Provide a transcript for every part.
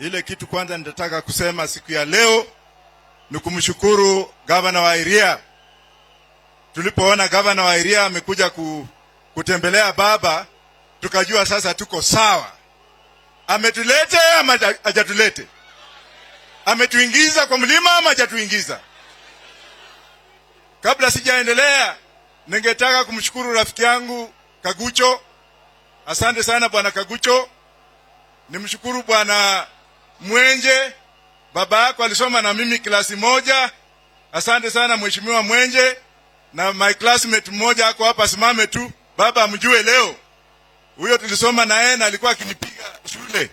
Ile kitu kwanza nitataka kusema siku ya leo ni kumshukuru gavana wa Iria. Tulipoona gavana wa Iria amekuja kutembelea baba, tukajua sasa tuko sawa. Ametulete ama hajatulete? Ametuingiza kwa mlima ama hajatuingiza? Kabla sijaendelea, ningetaka kumshukuru rafiki yangu Kagucho. Asante sana bwana Kagucho. Nimshukuru bwana Mwenje, baba yako alisoma na mimi klasi moja. Asante sana mheshimiwa Mwenje, na my classmate mmoja ako hapa, simame tu baba amjue leo. Huyo tulisoma na yeye na alikuwa akinipiga shule.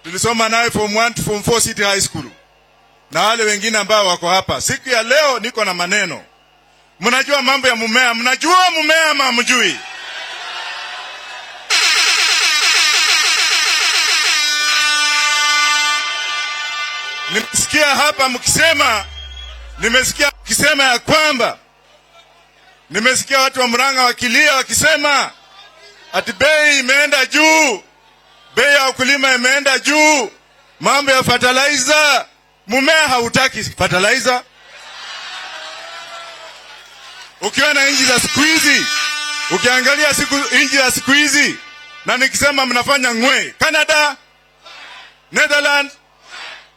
Tulisoma naye form 1 to form 4 City High School. Na wale wengine ambao wako hapa. Siku ya leo niko na maneno. Mnajua mambo ya mumea, mnajua mumea ama mjui? Nimesikia hapa mkisema ya kwamba nimesikia watu wa Murang'A wakilia wakisema ati bei imeenda juu, bei ya ukulima imeenda juu, mambo ya fertilizer. Mumea hautaki fertilizer. Ukiona nchi za siku hizi, ukiangalia nchi za siku hizi, na nikisema mnafanya ngwe, Canada, Netherlands,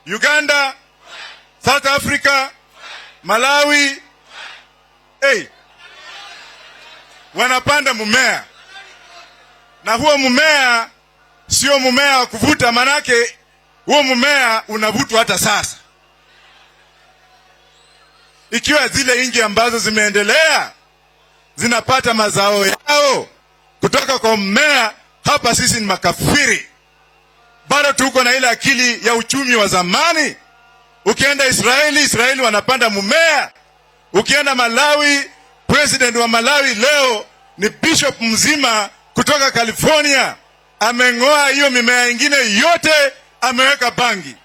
Uganda, South Africa, Malawi, wanapanda mumea. Na huo mumea sio mumea wa kuvuta, manake huo mumea unavutwa hata sasa. Ikiwa zile nchi ambazo zimeendelea zinapata mazao yao kutoka kwa mmea, hapa sisi ni makafiri. Bado tuko na ile akili ya uchumi wa zamani. Ukienda Israeli wanapanda mumea. Ukienda Malawi, president wa Malawi leo ni bishop mzima kutoka California. Ameng'oa hiyo mimea ingine yote, ameweka bangi.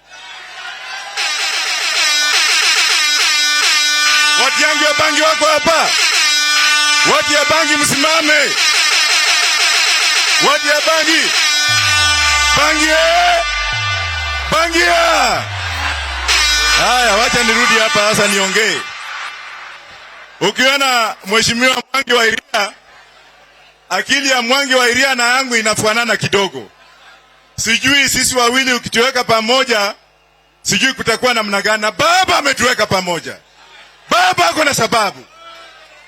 Watu yangu ya bangi wako hapa. Watu ya bangi msimame. Watu ya bangi. Bangia. Haya, wacha nirudi hapa sasa niongee. Ukiona mheshimiwa Mwangi wa Iria, akili ya Mwangi wa Iria na yangu inafanana kidogo. Sijui sisi wawili ukituweka pamoja, sijui kutakuwa namna gani. Na baba ametuweka pamoja. Baba kuna sababu.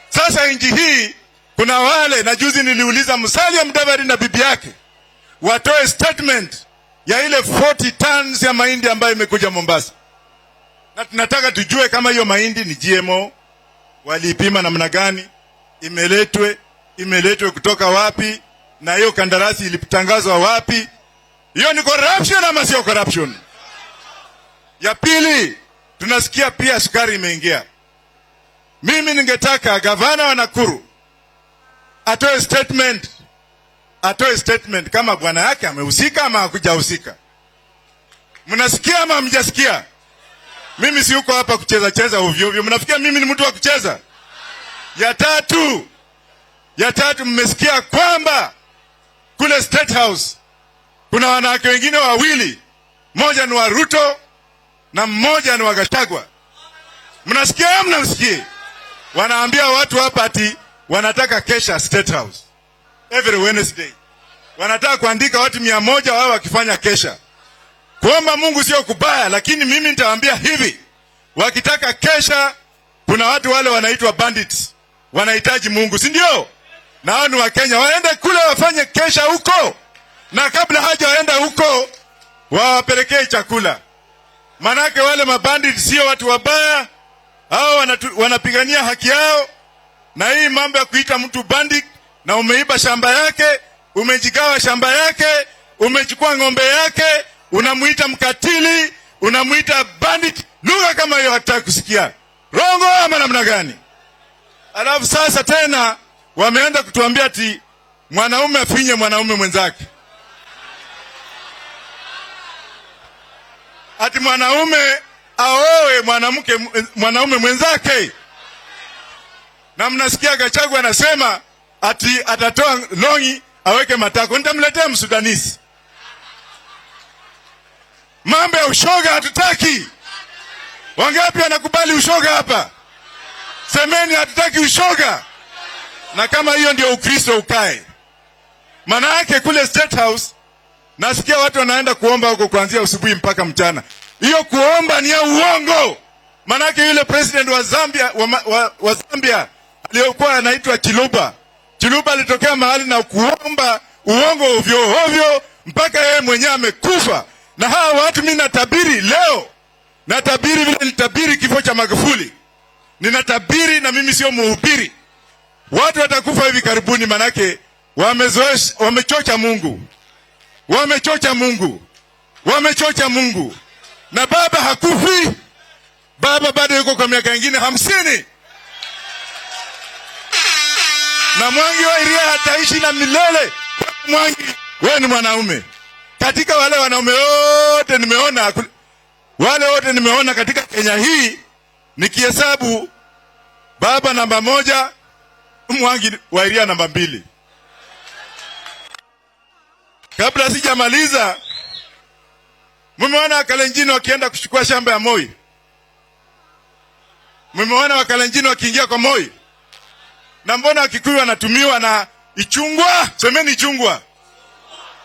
Sasa nchi hii kuna wale, na juzi niliuliza Musalia Mudavadi na bibi yake watoe statement ya ile 40 tons ya mahindi ambayo imekuja Mombasa. Na tunataka tujue kama hiyo mahindi ni GMO, walipima namna gani, imeletwe kutoka wapi, na hiyo kandarasi ilitangazwa wapi. Hiyo ni corruption ama sio corruption? Ya pili, tunasikia pia sukari imeingia. Mimi ningetaka gavana wa Nakuru atoe statement kama bwana yake amehusika ama hakujahusika. Mnasikia ama hamjasikia? Mimi si uko hapa kucheza ovyo ovyo. Mnafikia mimi ni mtu wa kucheza? Ya tatu mmesikia kwamba kule State House kuna wanawake wengine wawili, mmoja ni wa Ruto na mmoja ni wa Gachagua. Mnasikia ama mnasikia? Wanaambia watu hapa ati wanataka kesha State House every Wednesday. Wanataka kuandika watu 100 wao wakifanya kesha. Kuomba Mungu sio kubaya, lakini mimi nitawaambia hivi, wakitaka kesha, kuna watu wale wanaitwa bandits, wanahitaji Mungu, si ndio? Na hao ni wa Kenya, waende kule wafanye kesha huko, na kabla haja waenda huko wawapelekee chakula. Manake wale mabandits sio watu wabaya, hao wanapigania haki yao. Na hii mambo ya kuita mtu bandit na umeiba shamba yake, umejigawa shamba yake, umechukua ng'ombe yake, unamuita mkatili, unamuita bandit, lugha kama hiyo hataki kusikia. Rongo ama namna gani? Alafu sasa tena wameenda kutuambia ati mwanaume afinye mwanaume mwenzake. Ati mwanaume aoe mwanaume mwenzake. Na mnasikia Gachagua anasema ati atatoa longi aweke matako. Nitamletea Msudanisi. mambo ya ushoga hatutaki. Wangapi wanakubali ushoga hapa? Semeni hatutaki ushoga. Na kama hiyo ndio Ukristo ukae. Maana yake kule State House nasikia watu wanaenda kuomba huko kuanzia asubuhi mpaka mchana. Hiyo kuomba ni ya uongo. Maana yake yule president wa Zambia aliyokuwa anaitwa Chiluba alitokea mahali na kuomba uongo ovyo mpaka yeye mwenyewe amekufa. Na hawa watu mimi natabiri leo. Natabiri vile nitabiri kifo cha Magufuli. Ninatabiri na mimi sio mhubiri. Watu watakufa hivi karibuni manake wamechocha Mungu. Wamechocha Mungu. Na baba hakufi. Baba bado yuko kwa miaka mingine 50. Na Mwangi wa Iria hataishi na milele. Mwangi, wewe ni mwanaume. Katika wale wanaume wote nimeona katika Kenya hii, nikihesabu baba namba 1, Mwangi wa Iria namba 2. Kabla sijamaliza, mmeona Wakalenjin wakienda kuchukua shamba ya Moi? Mmeona Wakalenjin wakiingia kwa Moi? Na mbona Wakikuyu wanatumiwa na Ichungwa? Semeni Ichungwa.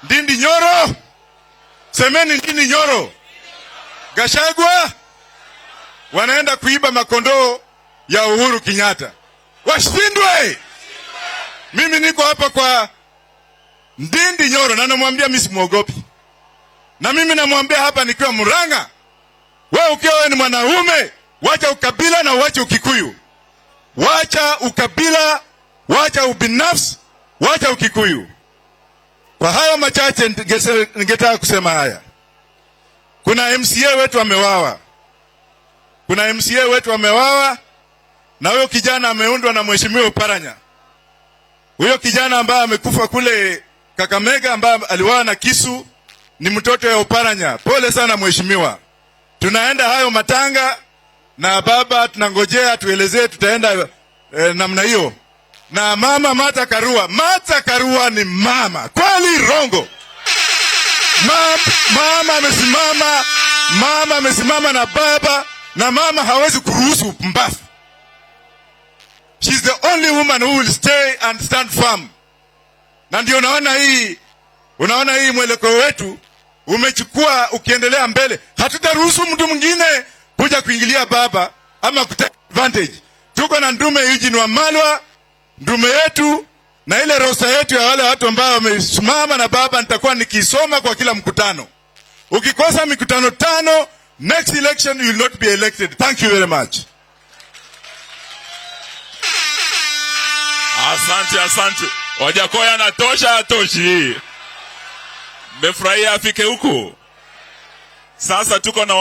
Ndindi Nyoro? Semeni Ndindi Nyoro. Gachagua wanaenda kuiba makondoo ya Uhuru Kenyatta. Washindwe. Mimi niko hapa kwa Ndindi Nyoro na namwambia mimi simuogopi. Na mimi namwambia hapa nikiwa Murang'A, wewe ukiwa ni mwanaume, wacha ukabila na wacha ukikuyu. Wacha ukabila, wacha ubinafsi, wacha ukikuyu. Kwa hayo machache ningetaka kusema haya. Kuna MCA wetu amewawa na huyo kijana ameundwa na Mheshimiwa Oparanya. Huyo kijana ambaye amekufa kule Kakamega ambaye aliwawa na kisu ni mtoto ya Oparanya. Pole sana mheshimiwa. Tunaenda hayo matanga na baba tunangojea tuelezee tutaenda namna hiyo. Na mama Martha Karua ni mama. Kweli rongo? Mama amesimama na baba na mama hawezi kuruhusu upumbavu. She's the only woman who will stay and stand firm. Na ndio unaona hii mwelekeo wetu umechukua ukiendelea mbele. Hatutaruhusu mtu mwingine kuja kuingilia baba ama kutake advantage. Tuko na ndume Eugene Wamalwa, ndume yetu na ile rosa yetu ya wale watu ambao wamesimama na baba nitakuwa nikisoma kwa kila mkutano. Ukikosa mikutano 5, next election you will not be elected. Thank you very much. Asante. Wajackoyah anatosha atoshi. Mmefurahia afike huku. Sasa tuko na